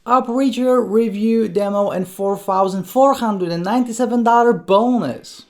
Upreachr review demo and $4,497 bonus.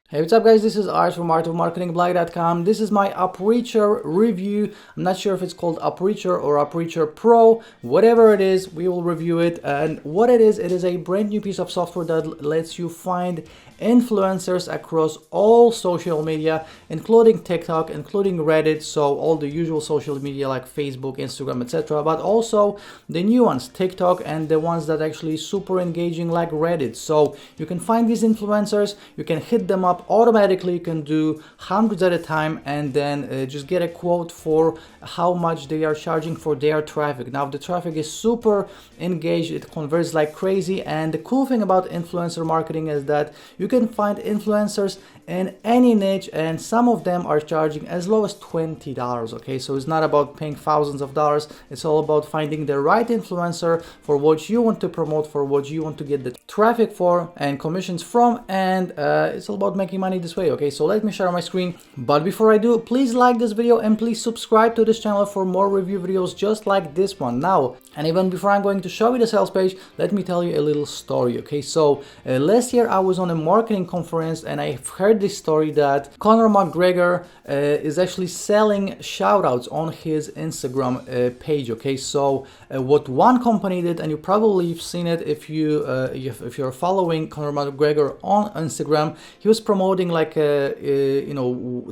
Hey, what's up guys, this is Ars from artofmarketingblog.com. This is my Upreachr review. I'm not sure if it's called Upreachr or Upreachr Pro. Whatever it is, we will review it. And what it is a brand new piece of software that lets you find influencers across all social media, including TikTok, including Reddit, so all the usual social media like Facebook, Instagram, etc. But also the new ones, TikTok, and the ones that actually super engaging like Reddit. So you can find these influencers, you can hit them up automatically, you can do hundreds at a time, and then just get a quote for how much they are charging for their traffic. Now the traffic is super engaged, it converts like crazy, and the cool thing about influencer marketing is that you can find influencers in any niche, and some of them are charging as low as $20. Okay, so it's not about paying thousands of dollars, it's all about finding the right influencer for what you want to promote, for what you want to get the traffic for and commissions from, and it's all about making money this way. Okay, so let me share my screen, but before I do, please like this video and please subscribe to this channel for more review videos just like this one. Now, and even before I'm going to show you the sales page, let me tell you a little story. Okay, so last year I was on a marketing conference and I heard this story that Conor McGregor is actually selling shoutouts on his Instagram page. Okay, so what one company did, and you probably have seen it if you're following Conor McGregor on Instagram, he was promoting like a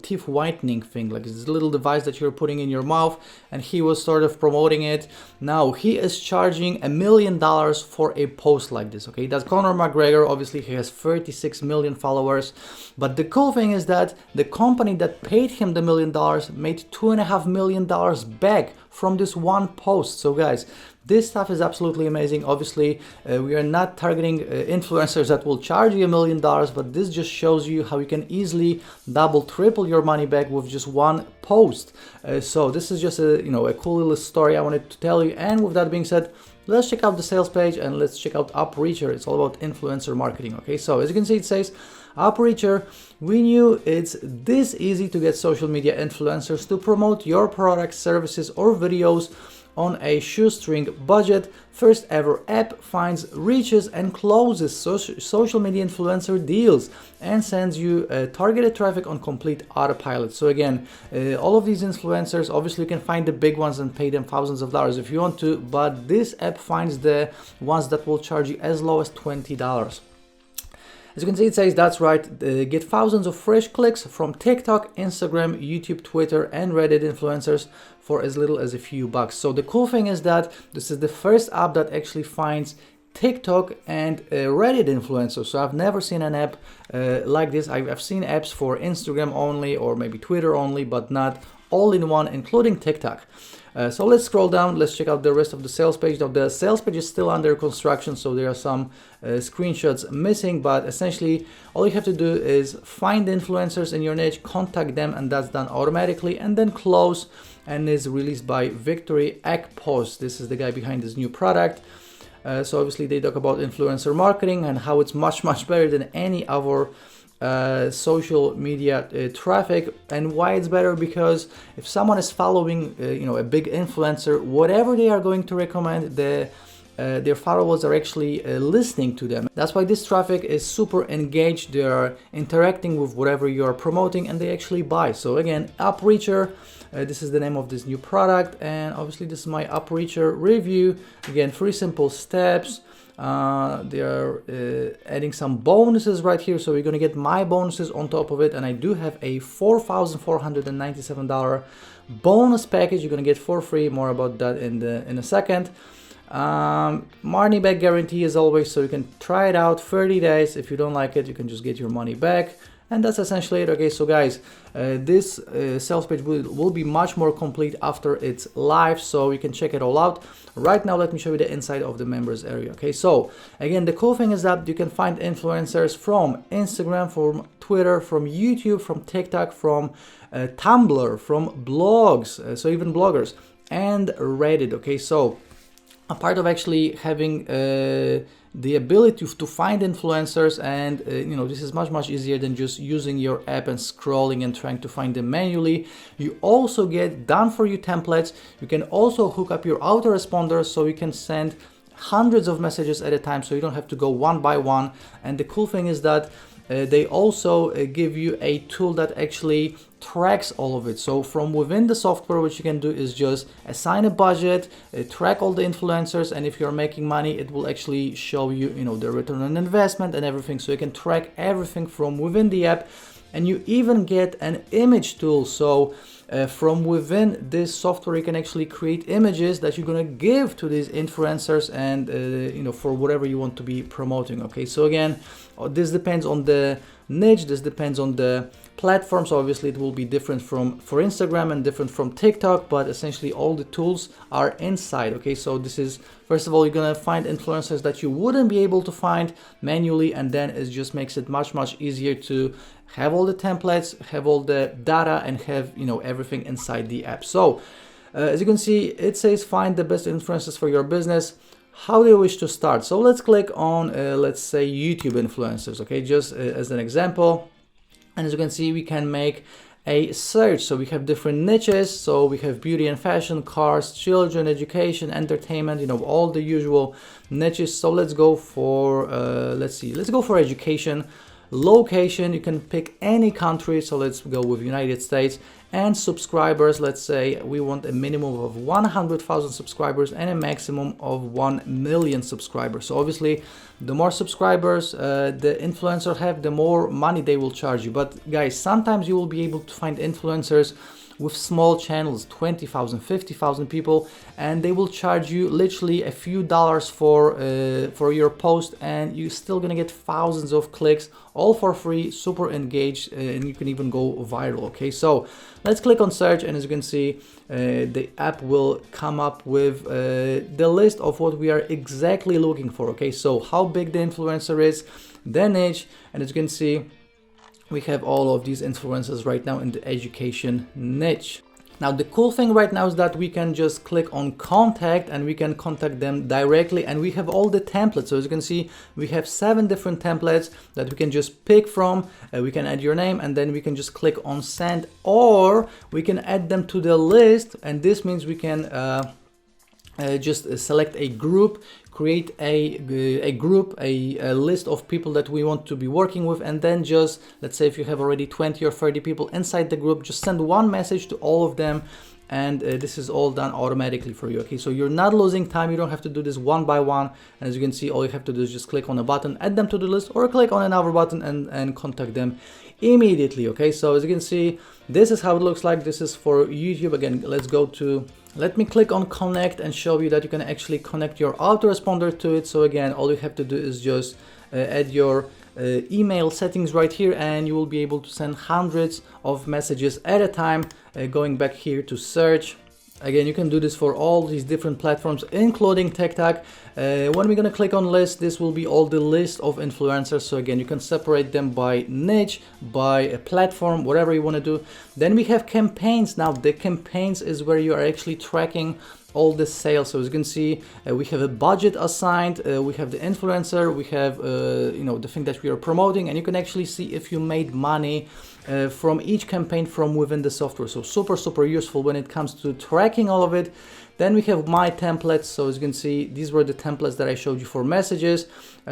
teeth whitening thing, like this little device that you're putting in your mouth, and he was sort of promoting it. Now he is charging $1 million for a post like this. Okay, that's Conor McGregor. Obviously he has 36 million followers, but the cool thing is that the company that paid him the $1 million made $2.5 million back from this one post. So guys, this stuff is absolutely amazing. Obviously we are not targeting influencers that will charge you $1 million, but this just shows you how you can easily double, triple your money back with just one post. So this is just a cool little story I wanted to tell you. And with that being said, let's check out the sales page and let's check out Upreachr. It's all about influencer marketing. Okay, so as you can see, it says Upreachr, we knew it's this easy to get social media influencers to promote your products, services, or videos on a shoestring budget. First ever app finds, reaches, and closes social media influencer deals and sends you targeted traffic on complete autopilot. So again, all of these influencers, obviously you can find the big ones and pay them thousands of dollars if you want to, but this app finds the ones that will charge you as low as $20. As you can see, it says that's right, get thousands of fresh clicks from TikTok, Instagram, YouTube, Twitter, and Reddit influencers for as little as a few bucks. So the cool thing is that this is the first app that actually finds TikTok and Reddit influencers. So I've never seen an app like this. I've seen apps for Instagram only or maybe Twitter only, but not all in one, including TikTok. So let's scroll down, let's check out the rest of the sales page. Now the sales page is still under construction, so there are some screenshots missing, but essentially all you have to do is find influencers in your niche, contact them, and that's done automatically, and then close, and is released by Upreachr. This is the guy behind this new product. So obviously they talk about influencer marketing and how it's much better than any other social media traffic. And why it's better, because if someone is following a big influencer, whatever they are going to recommend, their followers are actually listening to them. That's why this traffic is super engaged. They are interacting with whatever you are promoting, and they actually buy. So again, Upreachr, this is the name of this new product, and obviously this is my Upreachr review. Again, 3 simple steps. They are adding some bonuses right here, so you're gonna get my bonuses on top of it, and I do have a $4,497 bonus package you're gonna get for free. More about that in a second. Money back guarantee as always, so you can try it out 30 days. If you don't like it, you can just get your money back. And that's essentially it. Okay, so guys, this sales page will be much more complete after it's live, so you can check it all out. Right now, let me show you the inside of the members area. Okay, so again, the cool thing is that you can find influencers from Instagram, from Twitter, from YouTube, from TikTok, from Tumblr, from blogs, so even bloggers, and Reddit. Okay, so a part of actually having the ability to find influencers, and you know, this is much easier than just using your app and scrolling and trying to find them manually. You also get done for you templates. You can also hook up your autoresponders, so you can send hundreds of messages at a time, so you don't have to go one by one. And the cool thing is that they also give you a tool that actually tracks all of it. So from within the software, what you can do is just assign a budget, track all the influencers, and if you're making money, it will actually show you, you know, the return on investment and everything. So you can track everything from within the app, and you even get an image tool. So from within this software, you can actually create images that you're gonna give to these influencers, and you know, for whatever you want to be promoting. Okay, so again, this depends on the niche, this depends on the platform. So obviously it will be different for Instagram and different from TikTok, but essentially all the tools are inside. Okay, so this is, first of all, you're gonna find influencers that you wouldn't be able to find manually, and then it just makes it much easier to have all the templates, have all the data, and have, you know, everything inside the app. So as you can see, it says find the best influencers for your business. How do you wish to start? So let's click on let's say YouTube influencers, okay, just as an example. And as you can see, we can make a search. So we have different niches. So we have beauty and fashion, cars, children, education, entertainment, you know, all the usual niches. So let's go for let's go for education. Location, you can pick any country, so let's go with United States. And subscribers, let's say we want a minimum of 100,000 subscribers and a maximum of 1 million subscribers. So obviously the more subscribers the influencer have, the more money they will charge you. But guys, sometimes you will be able to find influencers with small channels, 20,000, 50,000 people, and they will charge you literally a few dollars for your post, and you're still gonna get thousands of clicks, all for free, super engaged, and you can even go viral. Okay, so let's click on search, and as you can see, the app will come up with the list of what we are exactly looking for. Okay, so how big the influencer is, the niche, and as you can see, we have all of these influencers right now in the education niche. Now the cool thing right now is that we can just click on contact and we can contact them directly, and we have all the templates. So as you can see, we have 7 different templates that we can just pick from. We can add your name, and then we can just click on send, or we can add them to the list, and this means we can just select a group, create a group, a list of people that we want to be working with, and then just, let's say if you have already 20 or 30 people inside the group, just send one message to all of them, and this is all done automatically for you. Okay, so you're not losing time, you don't have to do this one by one, and as you can see, all you have to do is just click on a button, add them to the list, or click on another button and contact them immediately. Okay, so as you can see, this is how it looks like. This is for YouTube. Again, let me click on connect and show you that you can actually connect your autoresponder to it. So again, all you have to do is just add your email settings right here, and you will be able to send hundreds of messages at a time. Going back here to search, again, you can do this for all these different platforms, including TikTok. When we're gonna click on list, this will be all the list of influencers. So again, you can separate them by niche, by a platform, whatever you want to do. Then we have campaigns. Now the campaigns is where you are actually tracking all the sales. So as you can see, we have a budget assigned, we have the influencer, we have you know, the thing that we are promoting, and you can actually see if you made money from each campaign from within the software. So super useful when it comes to tracking all of it. Then we have my templates. So as you can see, these were the templates that I showed you for messages.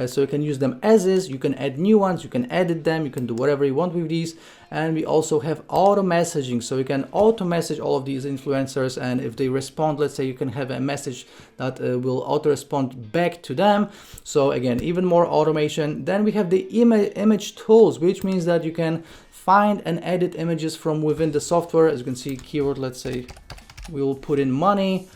So you can use them as is, you can add new ones, you can edit them, you can do whatever you want with these. And we also have auto messaging. So you can auto message all of these influencers, and if they respond, let's say, you can have a message that will auto respond back to them. So again, even more automation. Then we have the image tools, which means that you can find and edit images from within the software. As you can see, keyword, let's say we will put in money,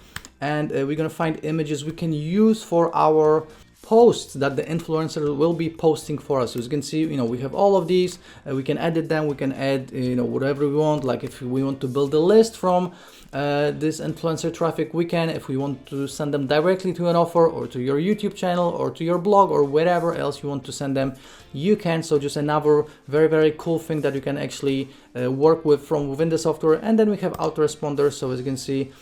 and we're gonna find images we can use for our posts that the influencer will be posting for us. So as you can see, you know, we have all of these. We can edit them, we can add, you know, whatever we want. Like if we want to build a list from this influencer traffic, we can. If we want to send them directly to an offer, or to your YouTube channel, or to your blog, or wherever else you want to send them, you can. So just another very cool thing that you can actually work with from within the software. And then we have autoresponders. So as you can see,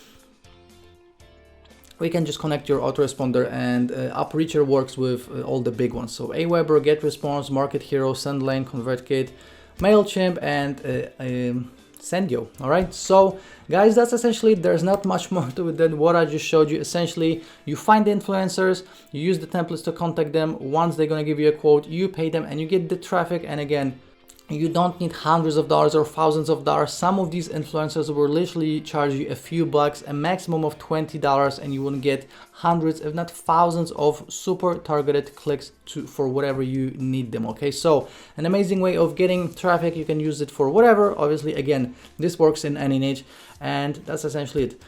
we can just connect your autoresponder, and Upreachr works with all the big ones. So Aweber, GetResponse, Market Hero, SendLane, ConvertKit, MailChimp, and Sendyo. All right, so guys, that's essentially it. There's not much more to it than what I just showed you. Essentially, you find the influencers, you use the templates to contact them. Once they're gonna give you a quote, you pay them and you get the traffic. And again, you don't need hundreds of dollars or thousands of dollars. Some of these influencers will literally charge you a few bucks, a maximum of $20, and you will get hundreds, if not thousands, of super targeted clicks for whatever you need them. Okay, so an amazing way of getting traffic. You can use it for whatever. Obviously, again, this works in any niche, and that's essentially it.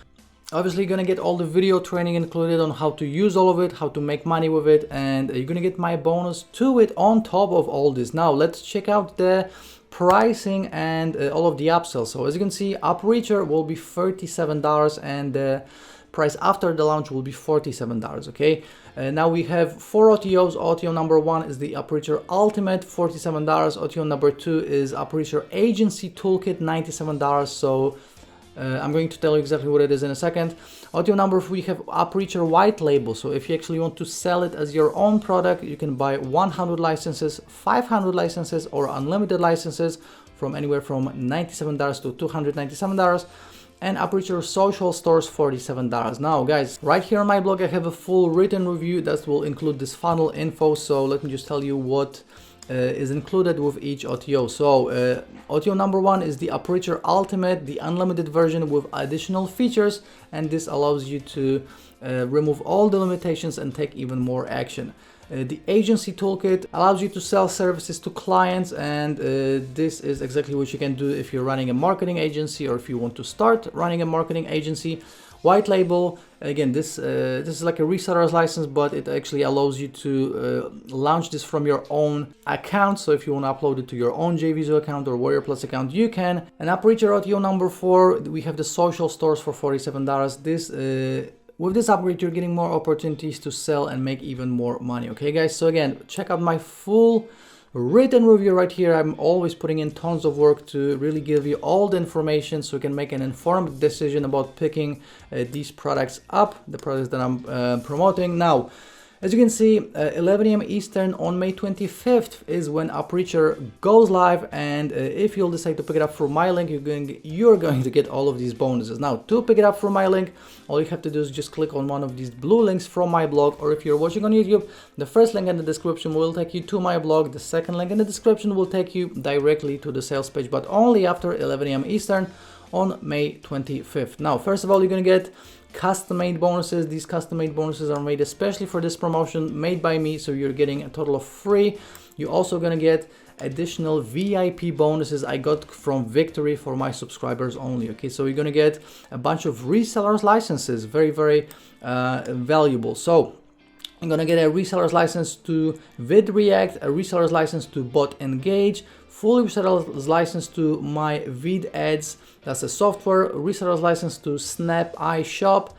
Obviously, you're gonna get all the video training included on how to use all of it, how to make money with it, and you're gonna get my bonus to it on top of all this. Now, let's check out the pricing and all of the upsells. So as you can see, Upreachr will be $37, and the price after the launch will be $47. Okay. Now we have 4 OTOs. OTO number 1 is the Upreachr Ultimate, $47. OTO number 2 is Upreachr Agency Toolkit, $97. So I'm going to tell you exactly what it is in a second. OTO number 3, we have Upreachr White Label. So if you actually want to sell it as your own product, you can buy 100 licenses, 500 licenses, or unlimited licenses from anywhere from $97 to $297. And Upreachr Social Stores, $47. Now guys, right here on my blog I have a full written review that will include this funnel info. So let me just tell you what is included with each OTO. So OTO number 1 is the Upreachr Ultimate, the unlimited version with additional features, and this allows you to remove all the limitations and take even more action. The Agency Toolkit allows you to sell services to clients, and this is exactly what you can do if you're running a marketing agency or if you want to start running a marketing agency. White Label, again, this is like a reseller's license, but it actually allows you to launch this from your own account. So if you want to upload it to your own JVZoo account or Warrior Plus account, you can. And Upreachr OTO number 4, we have the Social Stores for $47. This with this upgrade, you're getting more opportunities to sell and make even more money. Okay, guys. So again, check out my full written review right here. I'm always putting in tons of work to really give you all the information so you can make an informed decision about picking these products up, the products that I'm promoting. Now, as you can see, 11 a.m. Eastern on May 25th is when Upreachr goes live, and if you'll decide to pick it up through my link, you're going to get all of these bonuses. Now, to pick it up from my link, all you have to do is just click on one of these blue links from my blog, or if you're watching on YouTube, the first link in the description will take you to my blog, the second link in the description will take you directly to the sales page, but only after 11 a.m. Eastern on May 25th. Now, first of all, you're going to get custom-made bonuses. These custom-made bonuses are made especially for this promotion, made by me, so you're getting a total of 3. You're also gonna get additional VIP bonuses I got from Victory for my subscribers only. Okay, so you're gonna get a bunch of resellers licenses, very valuable. So I'm gonna get a reseller's license to Upreachr, a reseller's license to Bot Engage, full reseller's license to my Vid Ads, that's a software, reseller's license to Snap iShop.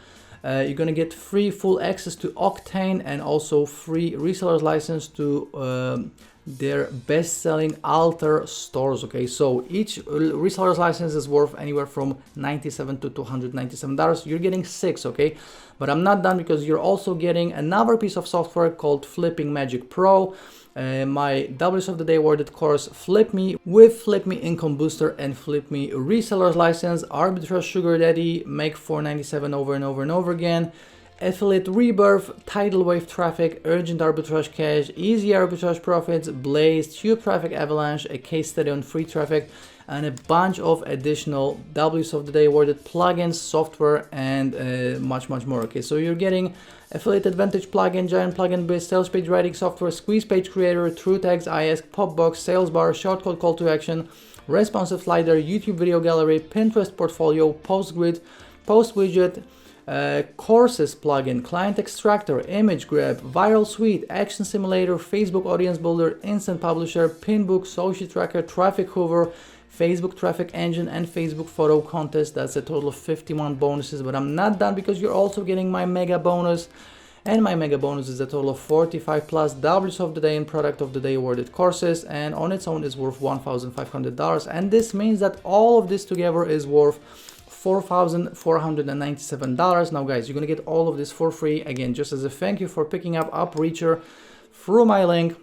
You're gonna get free full access to Octane, and also free reseller's license to their best-selling Alter stores. Okay, so each reseller's license is worth anywhere from $97 to $297. You're getting 6, okay? But I'm not done, because you're also getting another piece of software called Flipping Magic Pro, my W's of the Day awarded course Flip Me, with Flip Me Income Booster and Flip Me Reseller's License, Arbitrage Sugar Daddy, Make $497 over and over and over again, Affiliate Rebirth, Tidal Wave Traffic, Urgent Arbitrage Cash, Easy Arbitrage Profits, Blaze, Tube Traffic Avalanche, a case study on free traffic, and a bunch of additional W's of the Day awarded plugins, software, and much more. Okay, so you're getting Affiliate Advantage plugin, Giant Plugin Biz, Sales Page Writing Software, Squeeze Page Creator, True Tags, IASK, Popbox, Sales Bar, Shortcode Call to Action, Responsive Slider, YouTube Video Gallery, Pinterest Portfolio, Post Grid, Post Widget, Courses plugin, Client Extractor, Image Grab, Viral Suite, Action Simulator, Facebook Audience Builder, Instant Publisher, Pinbook, Social Tracker, Traffic Hoover, Facebook Traffic Engine, and Facebook Photo Contest. That's a total of 51 bonuses, but I'm not done, because you're also getting my mega bonus, and my mega bonus is a total of 45 plus W's of the Day and Product of the Day awarded courses, and on its own is worth $1,500, and this means that all of this together is worth $4,497. Now guys, you're gonna get all of this for free, again, just as a thank you for picking up Upreachr through my link.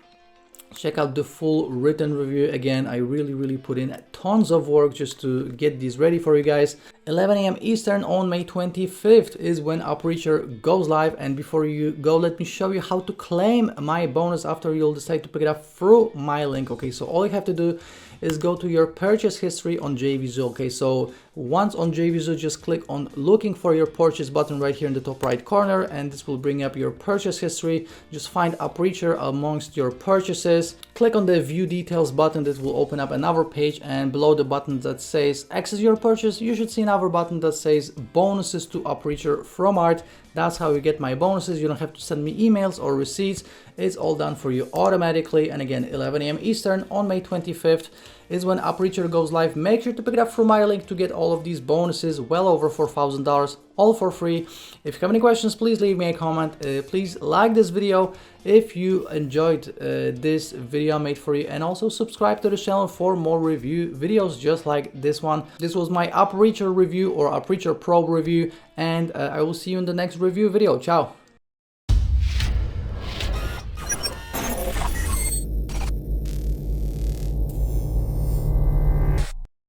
Check out the full written review. Again, I really put in tons of work just to get these ready for you guys. 11 a.m. Eastern on May 25th is when Upreachr goes live. And before you go, let me show you how to claim my bonus after you'll decide to pick it up through my link. Okay, so all you have to do is go to your purchase history on JVZoo. Okay, so once on JVZoo, just click on looking for your purchase button right here in the top right corner, and this will bring up your purchase history. Just find Upreachr amongst your purchases. Click on the view details button. That will open up another page, and below the button that says access your purchase, you should see another button that says bonuses to Upreachr from Art. That's how you get my bonuses. You don't have to send me emails or receipts. It's all done for you automatically. And again, 11 a.m. Eastern on May 25th is when Upreachr goes live. Make sure to pick it up through my link to get all of these bonuses, well over $4,000, all for free. If you have any questions, please leave me a comment. Please like this video if you enjoyed this video I made for you, and also subscribe to the channel for more review videos just like this one. This was my Upreachr review or Upreachr Pro review, and I will see you in the next review video. Ciao.